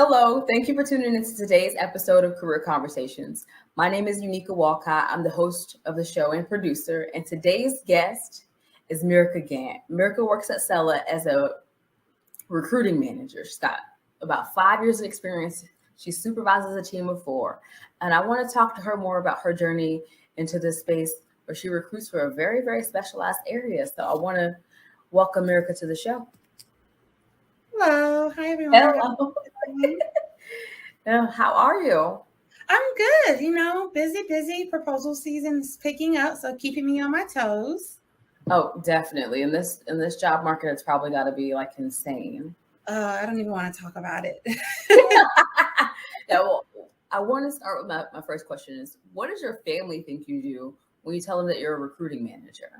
Hello, thank you for tuning into today's episode of Career Conversations. My name is Unika Walcott. I'm the host of the show and producer, and today's guest is Miraka Gantt. Miraka works at Cella as a recruiting manager. She's got about 5 years of experience. She supervises a team of four, and I want to talk to her more about her journey into this space where she recruits for a very, very specialized area. So I want to welcome Miraka to the show. Hello. Hi, everyone. Hello. How are you? I'm good. Busy. Proposal season is picking up, so keeping me on my toes. Oh, definitely. In this job market, it's probably got to be like insane. I don't even want to talk about it. Yeah, well, I want to start with my first question is, what does your family think you do when you tell them that you're a recruiting manager?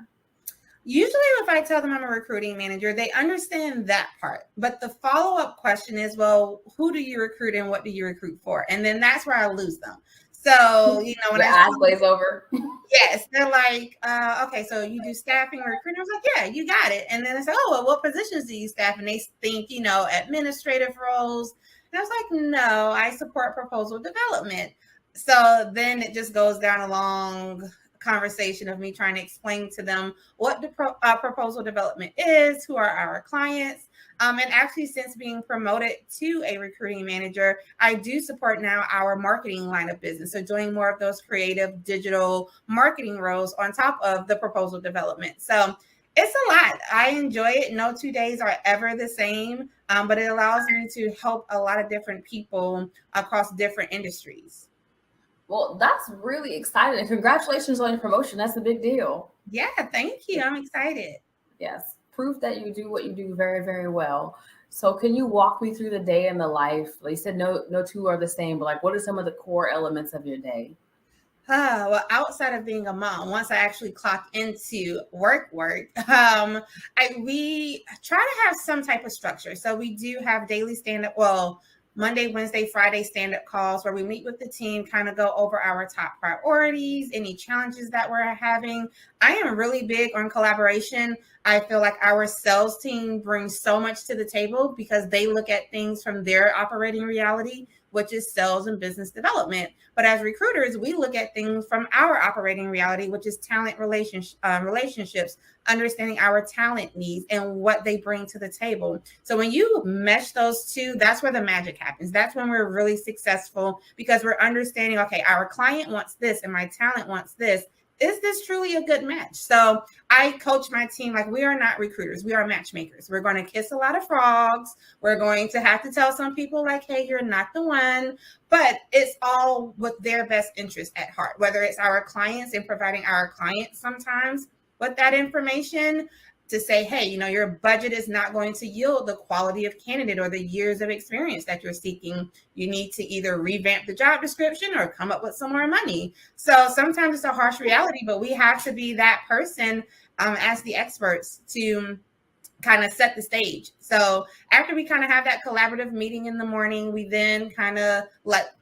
Usually, if I tell them I'm a recruiting manager, they understand that part. But the follow-up question is, well, who do you recruit and what do you recruit for? And then that's where I lose them. So, when Your eyes glaze over. Yes, they're like, okay, so you do staffing or recruiting? I was like, yeah, you got it. And then they say, oh, well, what positions do you staff? And they think, administrative roles. And I was like, no, I support proposal development. So then it just goes down a long conversation of me trying to explain to them what the proposal development is, who are our clients. And actually, since being promoted to a recruiting manager, I do support now our marketing line of business. So doing more of those creative digital marketing roles on top of the proposal development. So it's a lot. I enjoy it. No 2 days are ever the same, but it allows me to help a lot of different people across different industries. Well, that's really exciting. Congratulations on your promotion. That's a big deal. Yeah, thank you. I'm excited. Yes. Proof that you do what you do very, very well. So can you walk me through the day in the life? Like you said, no two are the same, but like what are some of the core elements of your day? Well, outside of being a mom, once I actually clock into work, we try to have some type of structure. So we do have daily stand-up, Monday, Wednesday, Friday stand-up calls where we meet with the team, kind of go over our top priorities, any challenges that we're having. I am really big on collaboration. I feel like our sales team brings so much to the table because they look at things from their operating reality, which is sales and business development. But as recruiters, we look at things from our operating reality, which is talent relationships, understanding our talent needs and what they bring to the table. So when you mesh those two, that's where the magic happens. That's when we're really successful because we're understanding, okay, our client wants this and my talent wants this. Is this truly a good match? So I coach my team like we are not recruiters. We are matchmakers. We're going to kiss a lot of frogs. We're going to have to tell some people like, hey, you're not the one. But it's all with their best interest at heart, whether it's our clients and providing our clients sometimes with that information to say, hey, your budget is not going to yield the quality of candidate or the years of experience that you're seeking. You need to either revamp the job description or come up with some more money. So sometimes it's a harsh reality, but we have to be that person as the experts to kind of set the stage. So after we kind of have that collaborative meeting in the morning, we then kind of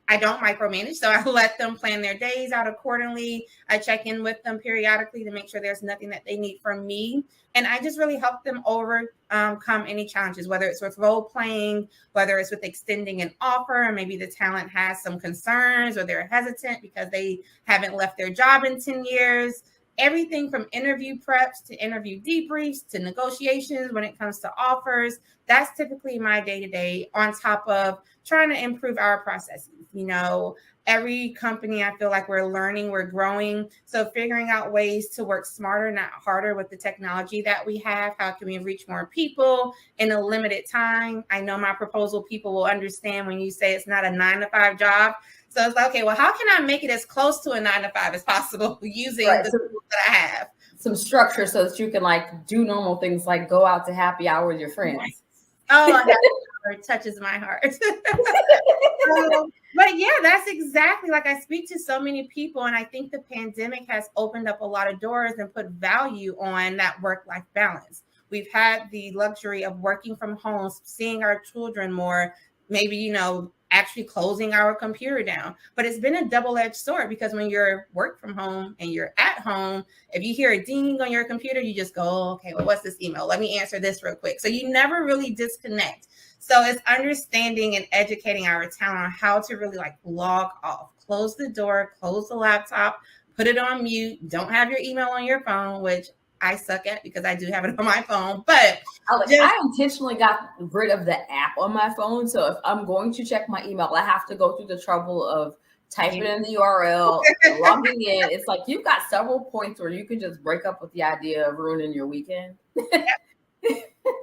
I don't micromanage. So I let them plan their days out accordingly. I check in with them periodically to make sure there's nothing that they need from me. And I just really help them overcome any challenges, whether it's with role playing, whether it's with extending an offer, or maybe the talent has some concerns or they're hesitant because they haven't left their job in 10 years. Everything from interview preps to interview debriefs to negotiations when it comes to offers. That's typically my day-to-day on top of trying to improve our processes. Every company, I feel like we're learning, we're growing. So figuring out ways to work smarter, not harder with the technology that we have. How can we reach more people in a limited time? I know my proposal people will understand when you say it's not a 9-to-5 job. So it's like, okay, well, how can I make it as close to a 9-to-5 as possible using the tools that I have? Some structure so that you can do normal things like go out to happy hour with your friends. Oh, that touches my heart. But yeah, that's exactly like I speak to so many people. And I think the pandemic has opened up a lot of doors and put value on that work-life balance. We've had the luxury of working from home, seeing our children more, maybe, actually closing our computer down. But it's been a double-edged sword because when you're work from home and you're at home, if you hear a ding on your computer, you just go, okay, well, what's this email? Let me answer this real quick. So you never really disconnect. So it's understanding and educating our talent on how to really like log off, close the door, close the laptop, put it on mute, don't have your email on your phone, which I suck at because I do have it on my phone. But I intentionally got rid of the app on my phone. So if I'm going to check my email, I have to go through the trouble of typing in the URL, logging in. It's like you've got several points where you can just break up with the idea of ruining your weekend.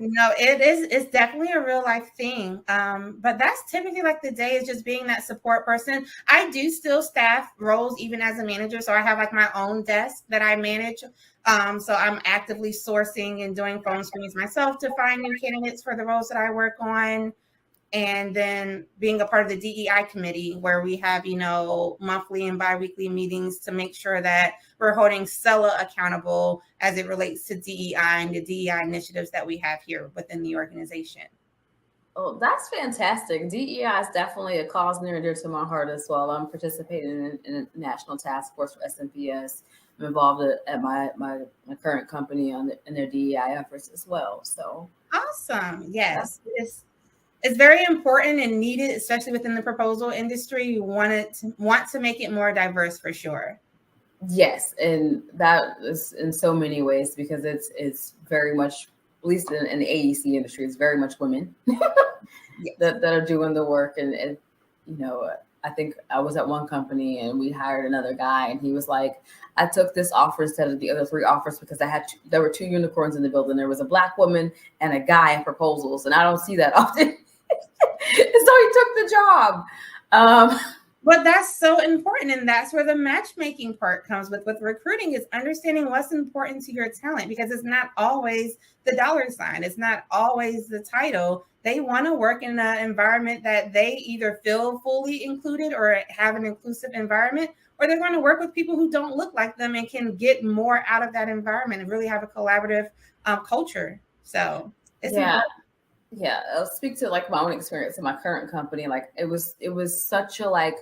No, it's definitely a real life thing. But that's typically like the day is just being that support person. I do still staff roles even as a manager. So I have like my own desk that I manage. So I'm actively sourcing and doing phone screens myself to find new candidates for the roles that I work on. And then being a part of the DEI committee where we have, monthly and biweekly meetings to make sure that we're holding Cella accountable as it relates to DEI and the DEI initiatives that we have here within the organization. Oh, that's fantastic. DEI is definitely a cause near and dear to my heart as well. I'm participating in a national task force for SMPS. I'm involved at my current company in their DEI efforts as well. So awesome. Yes. It's very important and needed, especially within the proposal industry. You want to make it more diverse for sure. Yes, and that is in so many ways because it's very much, at least in the AEC industry, it's very much women that are doing the work. And I think I was at one company and we hired another guy, and he was like, I took this offer instead of the other 3 offers because there were 2 unicorns in the building. There was a Black woman and a guy in proposals, and I don't see that often. So he took the job. But that's so important. And that's where the matchmaking part comes with recruiting, is understanding what's important to your talent, because it's not always the dollar sign. It's not always the title. They want to work in an environment that they either feel fully included or have an inclusive environment, or they're going to work with people who don't look like them and can get more out of that environment and really have a collaborative culture. So it's important. Yeah, I'll speak to like my own experience in my current company. Like it was such a like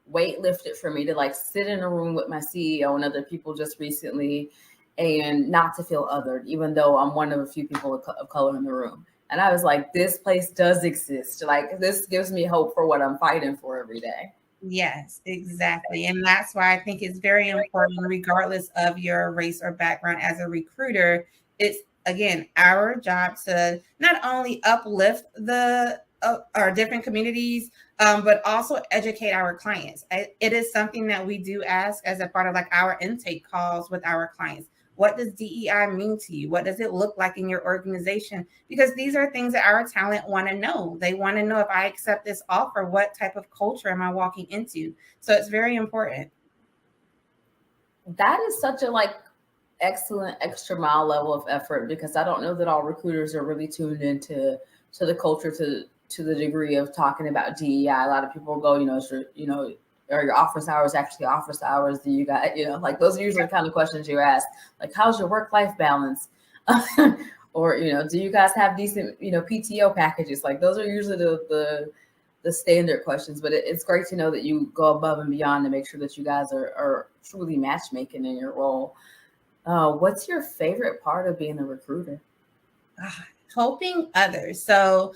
weight lifted for me to like sit in a room with my CEO and other people just recently and not to feel othered, even though I'm one of a few people of color in the room. And I was like, this place does exist. Like this gives me hope for what I'm fighting for every day. Yes, exactly. And that's why I think it's very important, regardless of your race or background as a recruiter. It's, again, our job to not only uplift our different communities, but also educate our clients. It is something that we do ask as a part of like our intake calls with our clients. What does DEI mean to you? What does it look like in your organization? Because these are things that our talent want to know. They want to know, if I accept this offer, what type of culture am I walking into? So it's very important. That is such a like excellent extra mile level of effort, because I don't know that all recruiters are really tuned into the culture to the degree of talking about DEI. A lot of people go, are your office hours actually office hours? Do you got, like those are usually the kind of questions you ask, like, how's your work-life balance? Or, do you guys have decent, PTO packages? Like those are usually the standard questions, but it's great to know that you go above and beyond to make sure that you guys are truly matchmaking in your role. What's your favorite part of being a recruiter? Helping others. So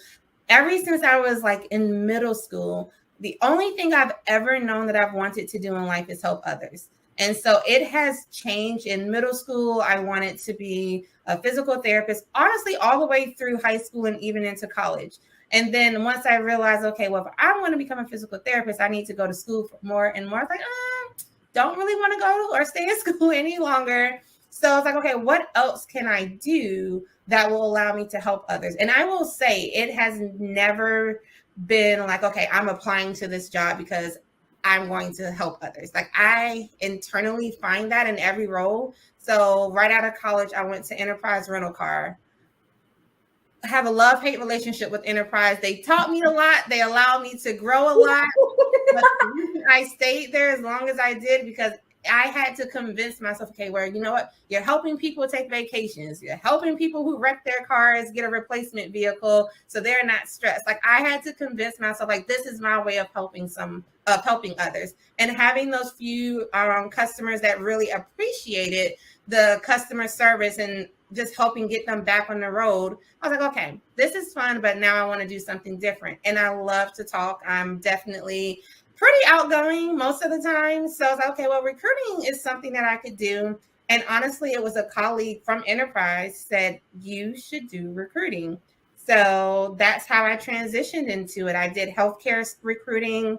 ever since I was like in middle school, the only thing I've ever known that I've wanted to do in life is help others. And so it has changed. In middle school, I wanted to be a physical therapist, honestly, all the way through high school and even into college. And then once I realized, okay, well, if I want to become a physical therapist, I need to go to school for more and more. I was like, don't really want to go or stay in school any longer. So I was like, okay, what else can I do that will allow me to help others? And I will say it has never been like, okay, I'm applying to this job because I'm going to help others. Like I internally find that in every role. So right out of college, I went to Enterprise Rental Car. I have a love-hate relationship with Enterprise. They taught me a lot. They allowed me to grow a lot. But I stayed there as long as I did because I had to convince myself, okay, where, you know what, you're helping people take vacations. You're helping people who wreck their cars get a replacement vehicle so they're not stressed. Like I had to convince myself, like, this is my way of helping others. And having those few customers that really appreciate it the customer service and just helping get them back on the road. I was like, okay, this is fun, but now I want to do something different. And I love to talk. I'm definitely pretty outgoing most of the time. So I was like, okay, well, recruiting is something that I could do. And honestly, it was a colleague from Enterprise said, you should do recruiting. So that's how I transitioned into it. I did healthcare recruiting,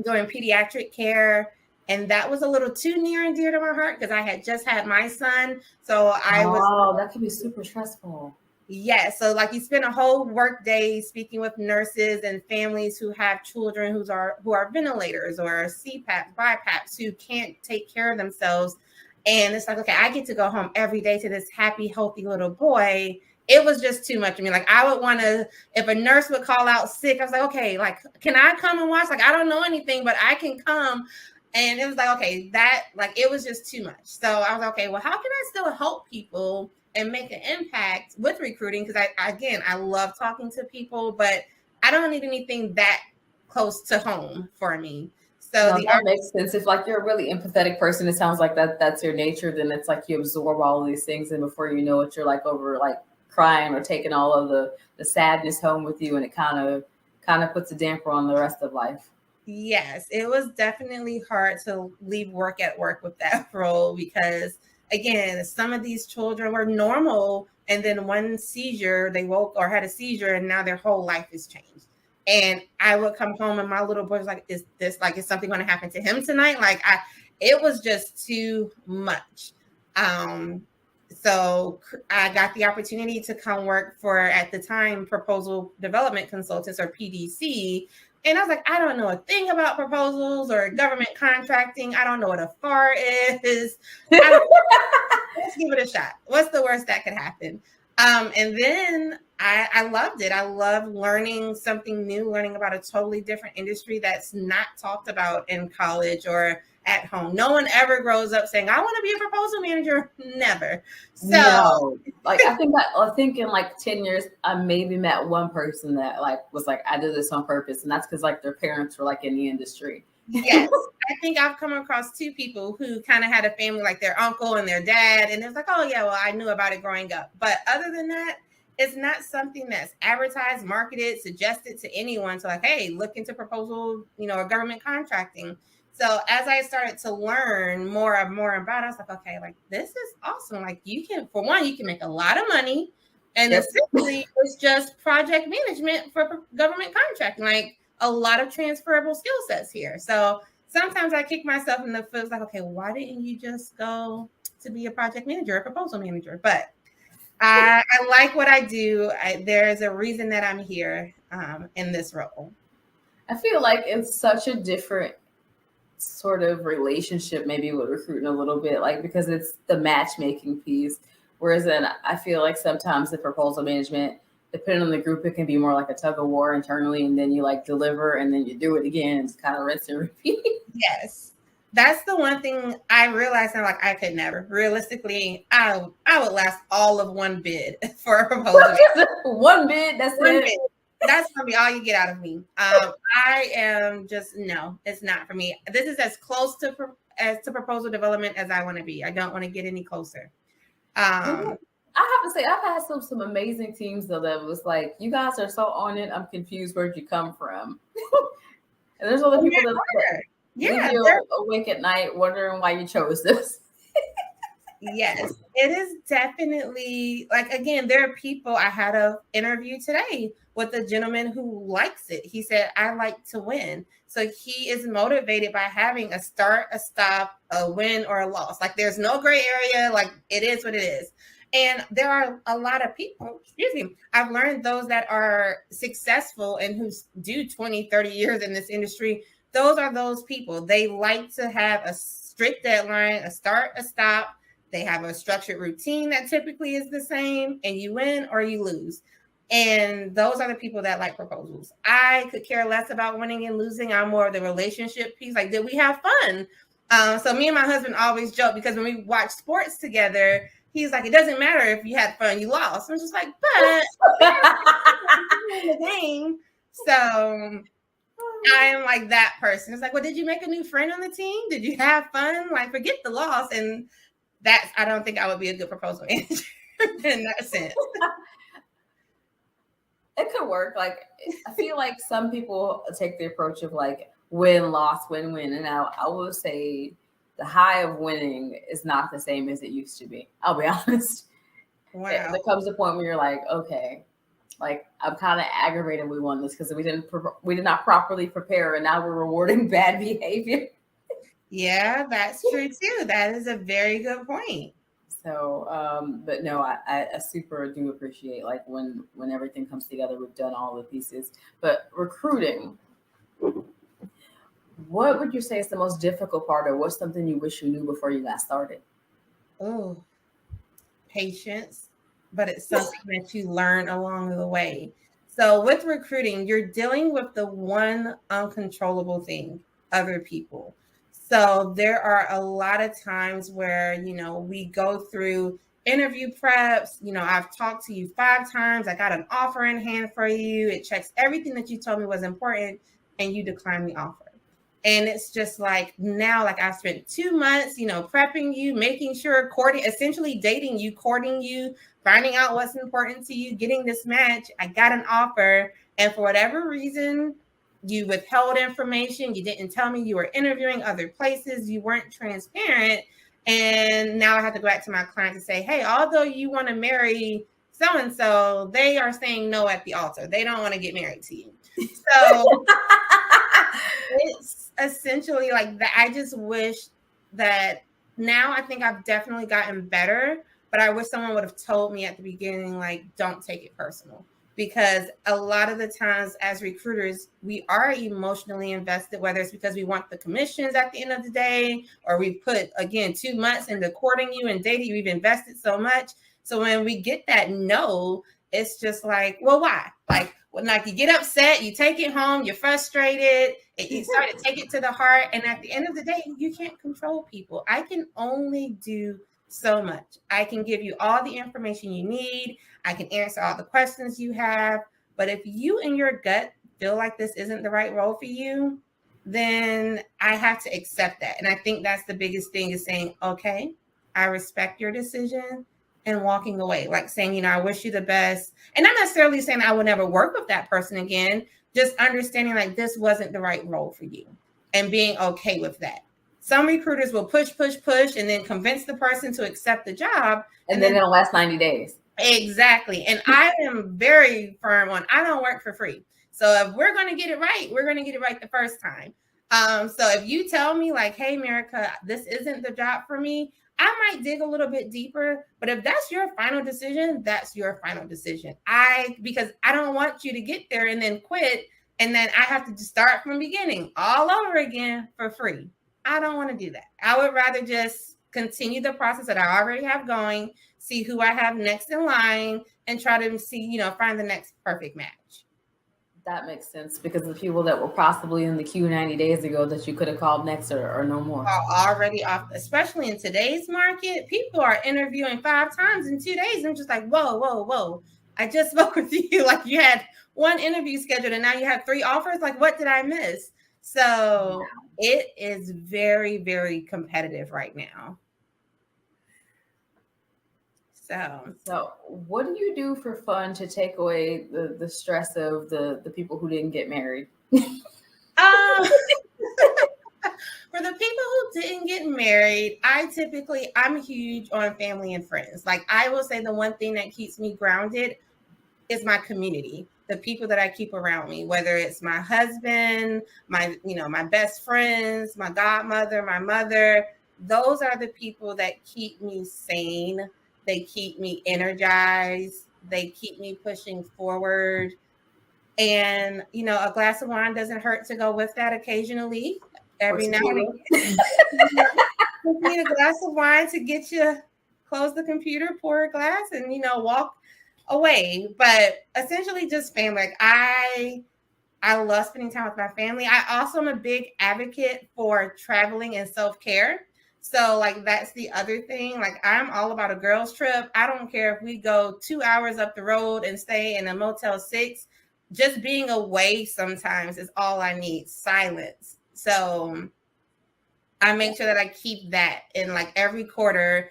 doing pediatric care. And that was a little too near and dear to my heart because I had just had my son. So I was. Oh, that can be super stressful. Yeah. So like you spend a whole work day speaking with nurses and families who have children who are ventilators or CPAPs, BiPAPs who can't take care of themselves. And it's like, okay, I get to go home every day to this happy, healthy little boy. It was just too much. I mean, like I would want to, if a nurse would call out sick, I was like, okay, like, can I come and watch? Like, I don't know anything, but I can come. And it was like, okay, it was just too much. So I was like, okay, well, how can I still help people and make an impact with recruiting? Because I love talking to people, but I don't need anything that close to home for me. So that makes sense. If like you're a really empathetic person, it sounds like that's your nature, then it's like you absorb all of these things, and before you know it, you're like over like crying or taking all of the sadness home with you, and it kind of puts a damper on the rest of life. Yes, it was definitely hard to leave work at work with that role because, again, some of these children were normal and then one seizure, they woke or had a seizure and now their whole life has changed. And I would come home and my little boy was like, is something going to happen to him tonight? It was just too much. So I got the opportunity to come work for, at the time, Proposal Development Consultants, or PDC. And I was like, I don't know a thing about proposals or government contracting. I don't know what a FAR is. Let's give it a shot. What's the worst that could happen? And then I loved it. I love learning something new, learning about a totally different industry that's not talked about in college or at home. No one ever grows up saying, I want to be a proposal manager. Never. So no. Like I think in like 10 years, I maybe met one person that like was like, I did this on purpose. And that's because like their parents were like in the industry. Yes. I think I've come across two people who kind of had a family like their uncle and their dad. And it's like, oh yeah, well, I knew about it growing up. But other than that, it's not something that's advertised, marketed, suggested to anyone. So like, hey, look into proposal, or government contracting. So as I started to learn more about it, I was like, okay, like this is awesome. Like you can make a lot of money. And essentially it's just project management for government contracting, like a lot of transferable skill sets here. So sometimes I kick myself in the foot, like, okay, why didn't you just go to be a project manager, a proposal manager? But I like what I do. There's a reason that I'm here in this role. I feel like it's such a different sort of relationship maybe with recruiting a little bit, like because it's the matchmaking piece. Whereas then I feel like sometimes the proposal management, depending on the group, it can be more like a tug of war internally, and then you like deliver and then you do it again. It's kind of rinse and repeat. Yes. That's the one thing I realized. I'm like, I could never. Realistically, I would last all of one bid for a proposal. One bid, that's one it. Bid. That's gonna be all you get out of me. I am just, no, it's not for me. This is as close to proposal development as I want to be. I don't want to get any closer. I have to say, I've had some amazing teams though that was like, you guys are so on it. I'm confused where'd you come from. And there's other people that leave you awake at night wondering why you chose this. Yes, it is definitely, like, again, there are people. I had an interview today with a gentleman who likes it. He said, I like to win. So he is motivated by having a start, a stop, a win, or a loss. Like there's no gray area. Like it is what it is. And there are a lot of people, I've learned those that are successful and who do 20, 30 years in this industry. Those are those people. They like to have a strict deadline, a start, a stop. They have a structured routine that typically is the same, and you win or you lose. And those are the people that like proposals. I could care less about winning and losing. I'm more of the relationship piece. Like, did we have fun? So me and my husband always joke because when we watch sports together, he's like, it doesn't matter if you had fun, you lost. I'm just like, but the game. So I am like that person. It's like, well, did you make a new friend on the team? Did you have fun? Like, forget the loss. And I don't think I would be a good proposal manager in that sense. It could work. Like, I feel like some people take the approach of like win, loss, win, win. And I will say the high of winning is not the same as it used to be. I'll be honest. Wow. There comes a point where you're like, okay, like I'm kind of aggravated we won this because we did not properly prepare, and now we're rewarding bad behavior. Yeah, that's true too. That is a very good point. So, but no, I super do appreciate like when everything comes together, we've done all the pieces. But recruiting, what would you say is the most difficult part, or what's something you wish you knew before you got started? Oh, patience, but it's something that you learn along the way. So with recruiting, you're dealing with the one uncontrollable thing, other people. So there are a lot of times where, we go through interview preps. I've talked to you 5 times. I got an offer in hand for you. It checks everything that you told me was important, and you decline the offer. And it's just like now, like I've spent 2 months, prepping you, making sure, courting, essentially dating you, courting you, finding out what's important to you, getting this match. I got an offer. And for whatever reason, you withheld information. You didn't tell me you were interviewing other places. You weren't transparent. And now I have to go back to my client to say, hey, although you want to marry so-and-so, they are saying no at the altar. They don't want to get married to you. So it's essentially like that. I just wish that now I think I've definitely gotten better, but I wish someone would have told me at the beginning, like, don't take it personal. Because a lot of the times as recruiters, we are emotionally invested, whether it's because we want the commissions at the end of the day, or we put, again, 2 months into courting you and dating you. We've invested so much. So when we get that no, it's just like, well, why? Like you get upset, you take it home, you're frustrated, and you start to take it to the heart. And at the end of the day, you can't control people. I can only do so much. I can give you all the information you need. I can answer all the questions you have. But if you in your gut feel like this isn't the right role for you, then I have to accept that. And I think that's the biggest thing, is saying, okay, I respect your decision, and walking away, like saying, I wish you the best. And not necessarily saying I will never work with that person again, just understanding like this wasn't the right role for you and being okay with that. Some recruiters will push, and then convince the person to accept the job. And then it'll last 90 days. Exactly. And I am very firm on, I don't work for free. So if we're going to get it right, we're going to get it right the first time. So if you tell me like, hey, Miraka, this isn't the job for me, I might dig a little bit deeper, but if that's your final decision, that's your final decision. Because I don't want you to get there and then quit, and then I have to just start from the beginning all over again for free. I don't want to do that. I would rather just continue the process that I already have going, see who I have next in line, and try to see, find the next perfect match. That makes sense, because the people that were possibly in the queue 90 days ago that you could have called next are no more. Are already off, especially in today's market. People are interviewing 5 times in 2 days. I'm just like, whoa. I just spoke with you. Like you had 1 interview scheduled and now you have 3 offers. Like, what did I miss? So it is very, very competitive right now. So what do you do for fun to take away the stress of the people who didn't get married? For the people who didn't get married, I'm huge on family and friends. Like I will say the one thing that keeps me grounded is my community, the people that I keep around me, whether it's my husband, my best friends, my godmother, my mother. Those are the people that keep me sane. They keep me energized. They keep me pushing forward. And, a glass of wine doesn't hurt to go with that occasionally. Every now and again. You need a glass of wine to get you, close the computer, pour a glass, and, walk away. But essentially just family. Like I love spending time with my family. I also am a big advocate for traveling and self-care. So like, that's the other thing. Like I'm all about a girls trip. I don't care if we go 2 hours up the road and stay in a Motel 6, just being away sometimes is all I need. Silence. So I make sure that I keep that in like every quarter.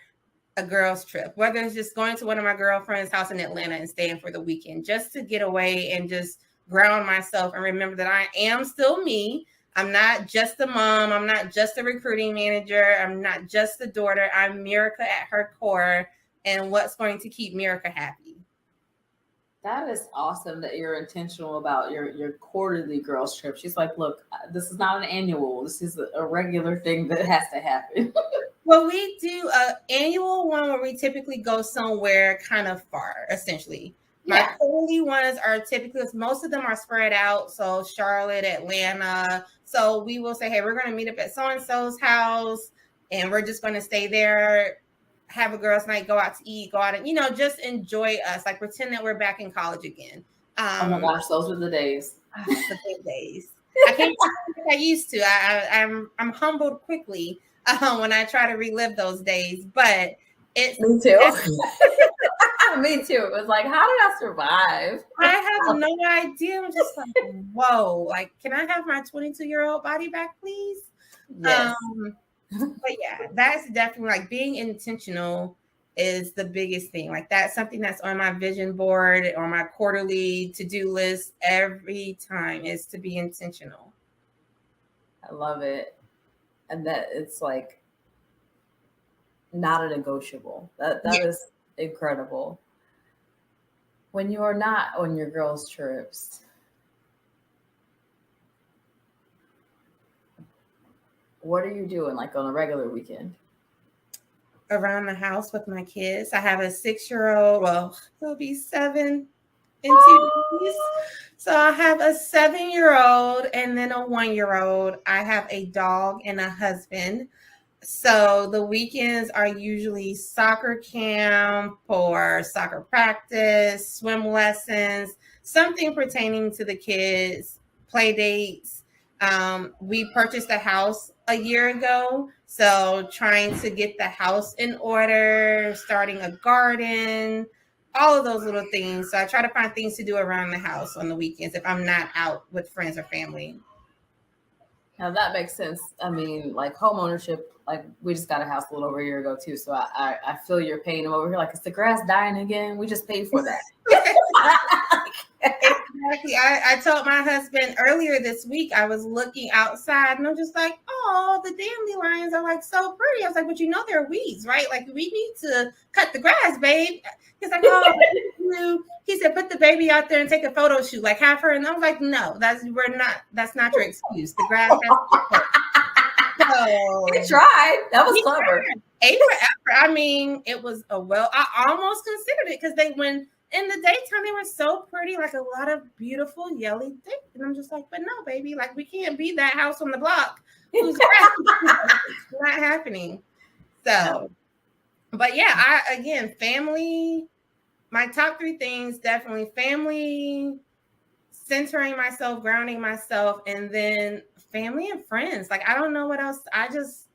a girls trip, whether it's just going to one of my girlfriends' house in Atlanta and staying for the weekend, just to get away and just ground myself and remember that I am still me. I'm not just a mom. I'm not just a recruiting manager. I'm not just a daughter. I'm Miraka at her core, and what's going to keep Miraka happy. That is awesome that you're intentional about your quarterly girls trip. She's like, look, this is not an annual. This is a regular thing that has to happen. Well, we do an annual one where we typically go somewhere kind of far, essentially. My quarterly ones are typically, most of them are spread out. So Charlotte, Atlanta. So we will say, hey, we're going to meet up at so-and-so's house and we're just going to stay there, have a girls' night, go out to eat, go out and, just enjoy us. Like pretend that we're back in college again. Oh my gosh, those were the days. The good days. I can't like I used to. I'm humbled quickly when I try to relive those days, but it's me too. Me too. It was like, how did I survive? I have no idea. I'm just like, whoa, like, can I have my 22-year-old body back, please? Yes. But yeah, that's definitely like being intentional is the biggest thing. Like that's something that's on my vision board or my quarterly to-do list every time is to be intentional. I love it. And that it's like not a negotiable. That is incredible. When you are not on your girls' trips, what are you doing like on a regular weekend? Around the house with my kids. I have a 6-year-old. Well, he'll be 7 in 2 days. So I have a 7-year-old and then a 1-year-old. I have a dog and a husband. So the weekends are usually soccer camp or soccer practice, swim lessons, something pertaining to the kids, play dates. We purchased a house a year ago. So trying to get the house in order, starting a garden, all of those little things. So I try to find things to do around the house on the weekends if I'm not out with friends or family. Now that makes sense. I mean, like home ownership, like we just got a house a little over a year ago too. So I feel your pain. I'm over here like, is the grass dying again? We just paid for that. Exactly. I told my husband earlier this week, I was looking outside and I'm just like, oh, the dandelions are like so pretty. I was like, but they're weeds, right? Like we need to cut the grass, babe. He's like, oh, he said, put the baby out there and take a photo shoot, like have her. And I was like, no, that's not your excuse. The grass has to be cut. So, he tried. That was clever. I mean, it was I almost considered it because when in the daytime they were so pretty, like a lot of beautiful yellow things. And I'm just like, but no, baby, like we can't be that house on the block whose grass it's not happening. So, but yeah, family. My top 3 things, definitely family, centering myself, grounding myself, and then family and friends. Like, I don't know what else. I just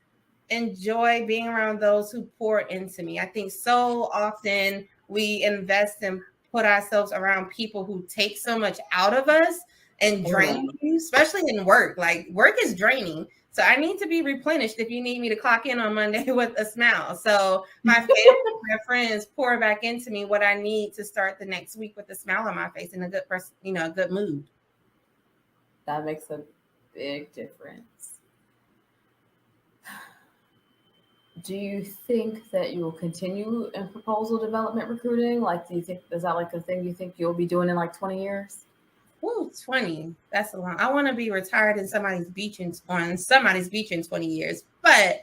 enjoy being around those who pour into me. I think so often we invest and put ourselves around people who take so much out of us and drain you, especially in work. Like, work is draining. So I need to be replenished if you need me to clock in on Monday with a smile. So my family, my friends pour back into me what I need to start the next week with a smile on my face and a good person, a good mood. That makes a big difference. Do you think that you will continue in proposal development recruiting? Like, is that like a thing you think you'll be doing in like 20 years? Ooh, 20. That's a long. I want to be retired on somebody's beach in 20 years. But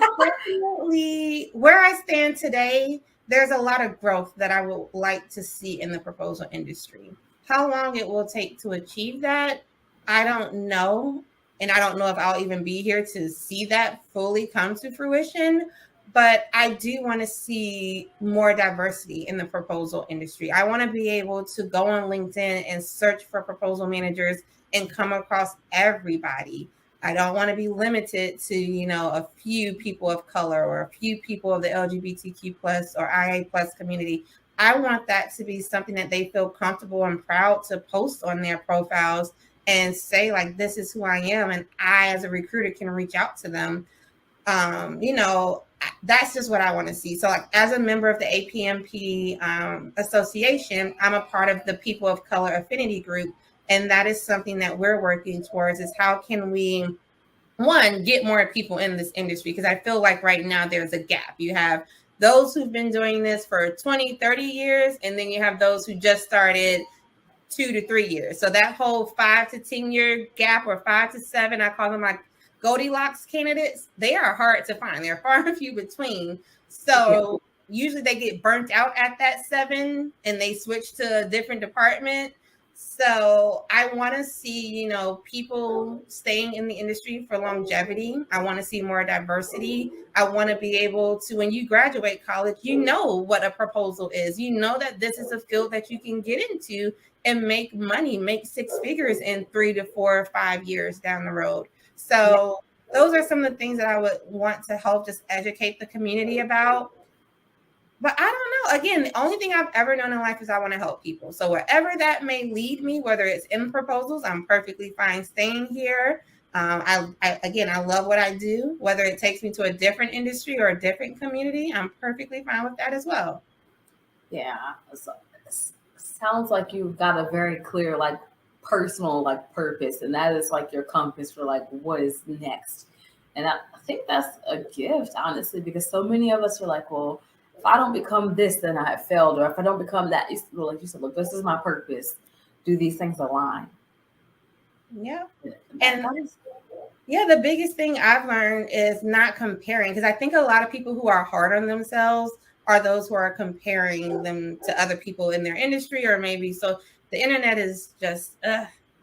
definitely where I stand today, there's a lot of growth that I would like to see in the proposal industry. How long it will take to achieve that, I don't know. And I don't know if I'll even be here to see that fully come to fruition. But I do want to see more diversity in the proposal industry. I want to be able to go on LinkedIn and search for proposal managers and come across everybody. I don't want to be limited to, a few people of color or a few people of the LGBTQ plus or IA plus community. I want that to be something that they feel comfortable and proud to post on their profiles and say, like, this is who I am. And I, as a recruiter, can reach out to them. that's just what I want to see. So like as a member of the APMP association, I'm a part of the People of Color Affinity Group. And that is something that we're working towards, is how can we, one, get more people in this industry? Because I feel like right now there's a gap. You have those who've been doing this for 20, 30 years, and then you have those who just started 2 to 3 years. So that whole 5 to 10 year gap, or 5 to 7, I call them like Goldilocks candidates. They are hard to find. They're far and few between. So usually they get burnt out at that 7 and they switch to a different department. So I want to see, people staying in the industry for longevity. I want to see more diversity. I want to be able to, when you graduate college, you know what a proposal is. You know that this is a field that you can get into and make money, make 6 figures in 3 to 4 or 5 years down the road. So those are some of the things that I would want to help just educate the community about. But I don't know. Again, the only thing I've ever known in life is I want to help people. So wherever that may lead me, whether it's in proposals, I'm perfectly fine staying here. I love what I do. Whether it takes me to a different industry or a different community, I'm perfectly fine with that as well. Yeah. So it sounds like you've got a very clear, like, personal, like, purpose, and that is like your compass for like what is next. And I think that's a gift, honestly, because so many of us are like, well, if I don't become this, then I have failed. Or if I don't become that, like you said, look, this is my purpose. Do these things align? Yeah. And the biggest thing I've learned is not comparing, because I think a lot of people who are hard on themselves are those who are comparing them to other people in their industry, or maybe so. The internet is just,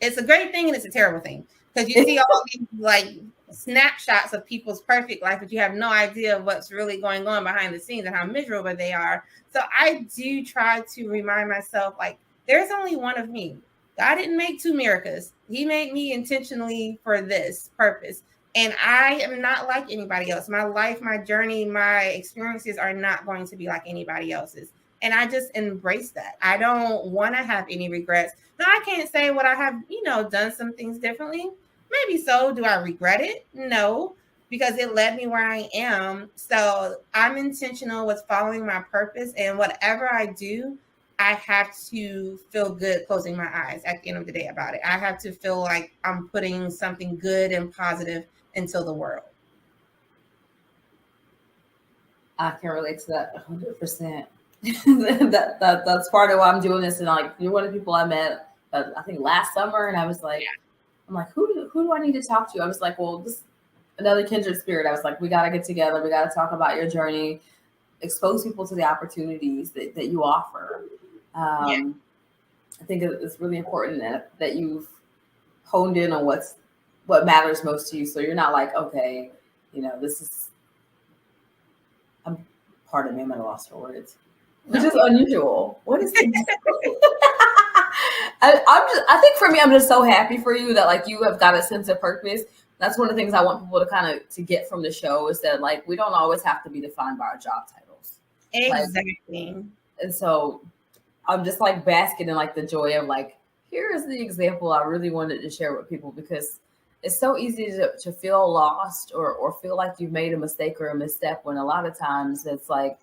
it's a great thing and it's a terrible thing, because you see all these like snapshots of people's perfect life, but you have no idea of what's really going on behind the scenes and how miserable they are. So I do try to remind myself, like, there's only one of me. God didn't make 2 Mirakas. He made me intentionally for this purpose. And I am not like anybody else. My life, my journey, my experiences are not going to be like anybody else's. And I just embrace that. I don't want to have any regrets. Now, I can't say what I have, done some things differently. Maybe so. Do I regret it? No, because it led me where I am. So I'm intentional with following my purpose, and whatever I do, I have to feel good closing my eyes at the end of the day about it. I have to feel like I'm putting something good and positive into the world. I can relate to that 100%. That's part of why I'm doing this. And like, you're one of the people I met, I think last summer, and I was like, I'm like, who do I need to talk to? I was like, well, this another kindred spirit. I was like, we got to get together. We got to talk about your journey, expose people to the opportunities that you offer. I think it's really important that you've honed in on what matters most to you. So you're not like, okay, this is, pardon me, I'm at a loss for words, which is unusual. What is it? I think for me, I'm just so happy for you that like you have got a sense of purpose. That's one of the things I want people to kind of to get from the show, is that like we don't always have to be defined by our job titles. Exactly. Like, and so I'm just like basking in like the joy of like, here is the example I really wanted to share with people, because it's so easy to feel lost or feel like you've made a mistake or a misstep, when a lot of times it's like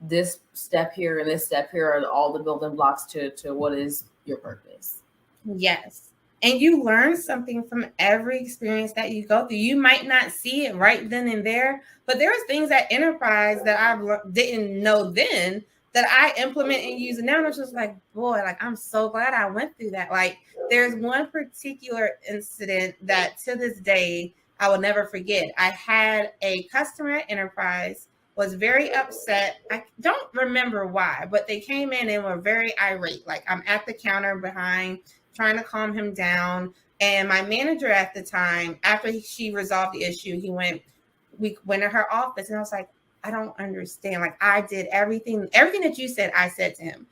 this step here and this step here are all the building blocks to what is your purpose. Yes. And you learn something from every experience that you go through. You might not see it right then and there, but there's things at Enterprise that I didn't know then that I implement and use. And now I'm just like, boy, like, I'm so glad I went through that. Like, there's one particular incident that to this day, I will never forget. I had a customer at Enterprise, was very upset. I don't remember why, but they came in and were very irate. Like, I'm at the counter behind, trying to calm him down. And my manager at the time, after she resolved the issue, we went to her office, and I was like, I don't understand. Like, I did everything that you said, I said to him.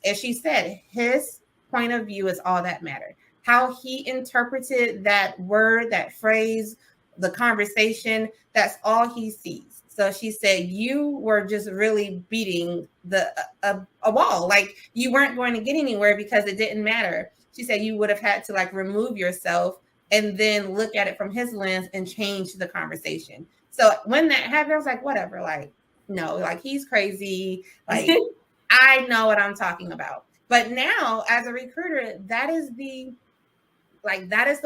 As she said, his point of view is all that mattered. How he interpreted that word, that phrase, the conversation, that's all he sees. So she said, you were just really beating a wall. Like, you weren't going to get anywhere because it didn't matter. She said you would have had to like remove yourself and then look at it from his lens and change the conversation. So when that happened, I was like, whatever, like, no, like he's crazy. Like, I know what I'm talking about. But now as a recruiter, that is the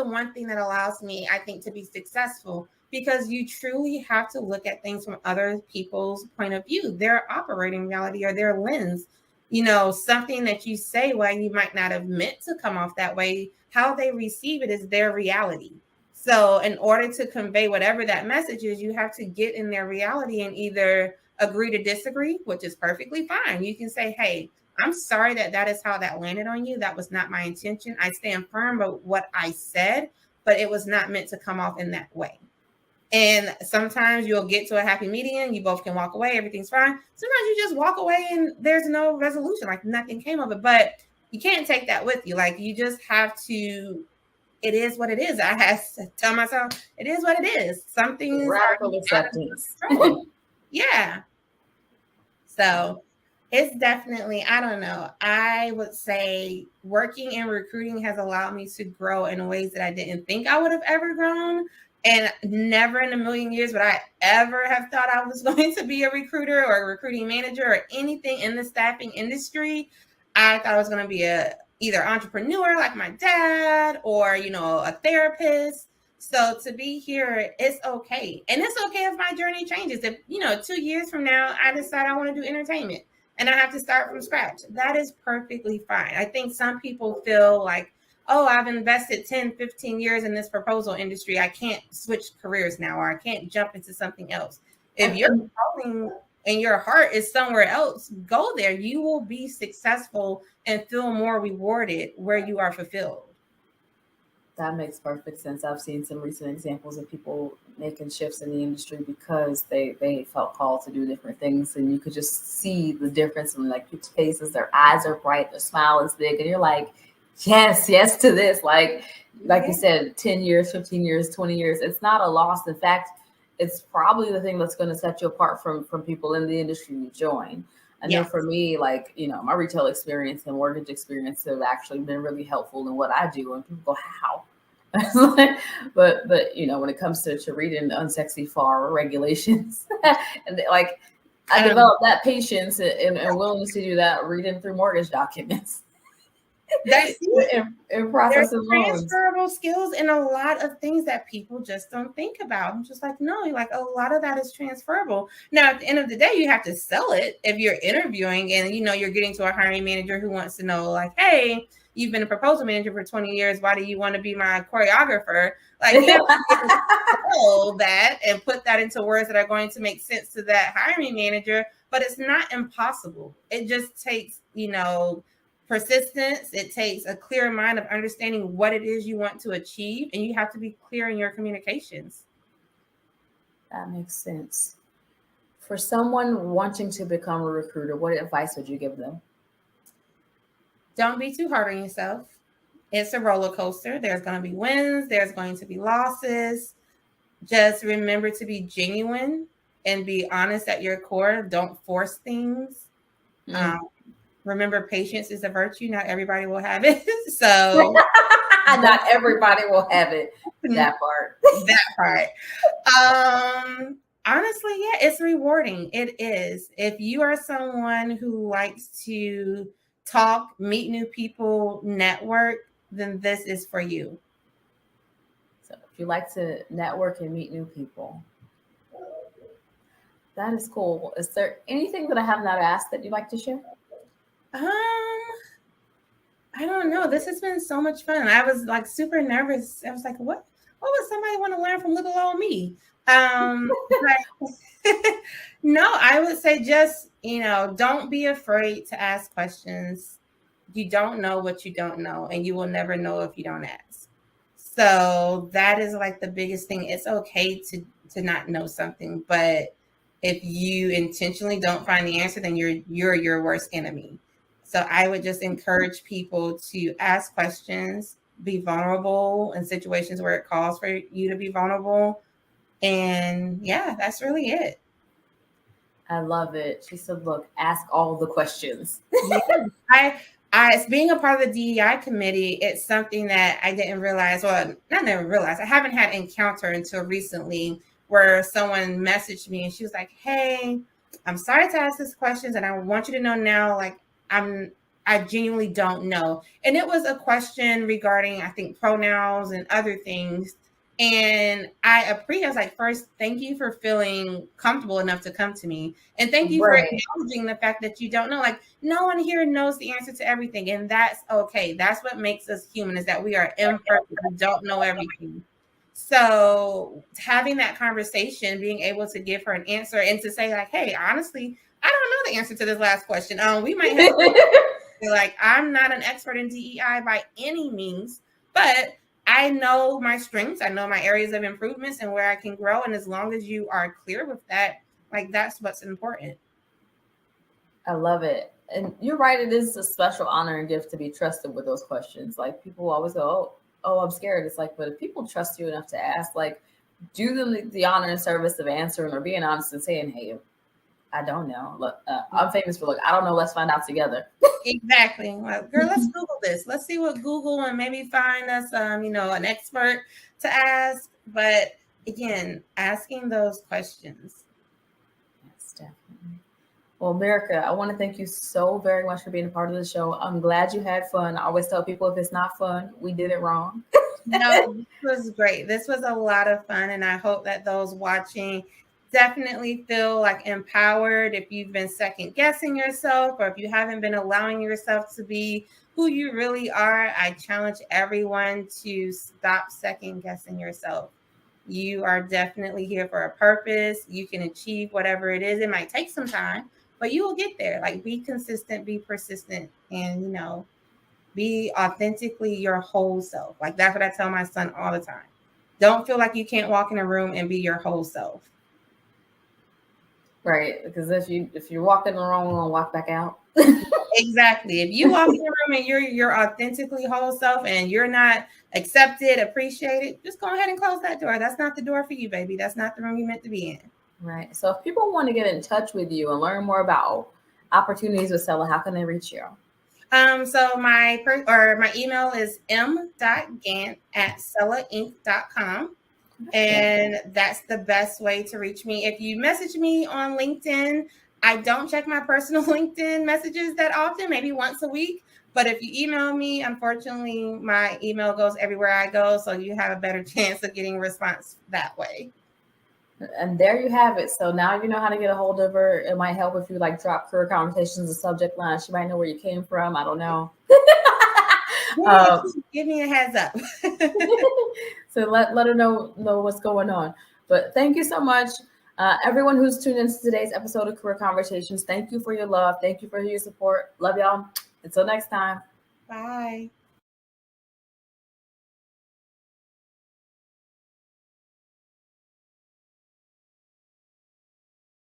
one thing that allows me, I think, to be successful, because you truly have to look at things from other people's point of view, their operating reality or their lens. Something that you say, while you might not have meant to come off that way, how they receive it is their reality. So in order to convey whatever that message is, you have to get in their reality and either agree to disagree, which is perfectly fine. You can say, hey, I'm sorry that is how that landed on you. That was not my intention. I stand firm by what I said, but it was not meant to come off in that way. And sometimes you'll get to a happy medium. You both can walk away. Everything's fine. Sometimes you just walk away and there's no resolution, like nothing came of it. But you can't take that with you. Like, you just have to, it is what it is. I have to tell myself, it is what it is. Some things radical acceptance. Yeah. So it's definitely, I don't know. I would say working in recruiting has allowed me to grow in ways that I didn't think I would have ever grown. And never in a million years would I ever have thought I was going to be a recruiter or a recruiting manager or anything in the staffing industry. I thought I was going to be either entrepreneur like my dad, or, a therapist. So to be here, it's okay. And it's okay if my journey changes. If, 2 years from now, I decide I want to do entertainment and I have to start from scratch, that is perfectly fine. I think some people feel like, oh, I've invested 10, 15 years in this proposal industry, I can't switch careers now, or I can't jump into something else. If your calling and your heart is somewhere else, go there. You will be successful and feel more rewarded where you are fulfilled. That makes perfect sense. I've seen some recent examples of people making shifts in the industry because they felt called to do different things, and you could just see the difference in like people's faces. Their eyes are bright, their smile is big, and you're like, yes to this. Like you said, 10 years, 15 years, 20 years, it's not a loss. In fact, it's probably the thing that's going to set you apart from people in the industry you join. I know for me, like, my retail experience and mortgage experience have actually been really helpful in what I do. And people go, how? but when it comes to reading unsexy FAR regulations, and I developed that patience and willingness to do that reading through mortgage documents. That's in processing loans. Transferable skills and a lot of things that people just don't think about. I'm just like, no, like a lot of that is transferable. Now, at the end of the day, you have to sell it if you're interviewing and you're getting to a hiring manager who wants to know, like, hey, you've been a proposal manager for 20 years. Why do you want to be my choreographer? Like, you have to sell that and put that into words that are going to make sense to that hiring manager. But it's not impossible. It just takes, persistence. It takes a clear mind of understanding what it is you want to achieve, and you have to be clear in your communications. That makes sense. For someone wanting to become a recruiter, what advice would you give them? Don't be too hard on yourself. It's a roller coaster. There's going to be wins. There's going to be losses. Just remember to be genuine and be honest at your core. Don't force things. Remember, patience is a virtue. Not everybody will have it. So not everybody will have it. That part. Honestly, yeah, it's rewarding. It is. If you are someone who likes to talk, meet new people, network, then this is for you. So if you like to network and meet new people, that is cool. Is there anything that I have not asked that you'd like to share? I don't know. This has been so much fun. I was like super nervous. I was like, what would somebody want to learn from little old me? No, I would say just, don't be afraid to ask questions. You don't know what you don't know, and you will never know if you don't ask. So that is like the biggest thing. It's okay to not know something, but if you intentionally don't find the answer, then you're your worst enemy. So I would just encourage people to ask questions, be vulnerable in situations where it calls for you to be vulnerable. And yeah, that's really it. I love it. She said, look, ask all the questions. Yeah, as being a part of the DEI committee, it's something that I didn't realize, well, not never realized, I haven't had encounter until recently, where someone messaged me and she was like, hey, I'm sorry to ask these questions, and I want you to know now, like, I genuinely don't know. And it was a question regarding, I think, pronouns and other things. And I was like, first, thank you for feeling comfortable enough to come to me. And thank you for acknowledging the fact that you don't know. Like, no one here knows the answer to everything. And that's okay. That's what makes us human, is that we are imperfect. We don't know everything. So having that conversation, being able to give her an answer and to say, like, hey, honestly, I don't know the answer to this last question. We might have like, I'm not an expert in DEI by any means, but I know my strengths, I know my areas of improvements and where I can grow. And as long as you are clear with that, like, that's what's important. I love it. And you're right, it is a special honor and gift to be trusted with those questions. Like, people always go, oh, I'm scared. It's like, but if people trust you enough to ask, like, do them the honor and service of answering or being honest and saying, hey, I don't know. Look, I'm famous for, look, I don't know. Let's find out together. Exactly. Well, girl, let's Google this. Let's see what Google, and maybe find us, an expert to ask. But again, asking those questions. Yes, definitely. Well, Miraka, I want to thank you so very much for being a part of the show. I'm glad you had fun. I always tell people, if it's not fun, we did it wrong. No, this was great. This was a lot of fun. And I hope that those watching definitely feel like empowered. If you've been second guessing yourself, or if you haven't been allowing yourself to be who you really are, I challenge everyone to stop second guessing yourself. You are definitely here for a purpose. You can achieve whatever it is. It might take some time, but you will get there. Like, be consistent, be persistent, and, be authentically your whole self. Like, that's what I tell my son all the time. Don't feel like you can't walk in a room and be your whole self. Right, because if you're walking in the wrong room, walk back out. Exactly. If you walk in the room and you're authentically whole self and you're not accepted, appreciated, just go ahead and close that door. That's not the door for you, baby. That's not the room you're meant to be in. Right. So if people want to get in touch with you and learn more about opportunities with Cella, how can they reach you? So my email is m.gantt@cellainc.com. And that's the best way to reach me. If you message me on LinkedIn, I don't check my personal LinkedIn messages that often, maybe once a week. But if you email me, unfortunately, my email goes everywhere I go. So you have a better chance of getting a response that way. And there you have it. So now you know how to get a hold of her. It might help if you like drop career conversations, the subject line. She might know where you came from. I don't know. Give me a heads up. So let her know what's going on. But thank you so much. Everyone who's tuned into today's episode of Career Conversations, thank you for your love. Thank you for your support. Love y'all. Until next time. Bye.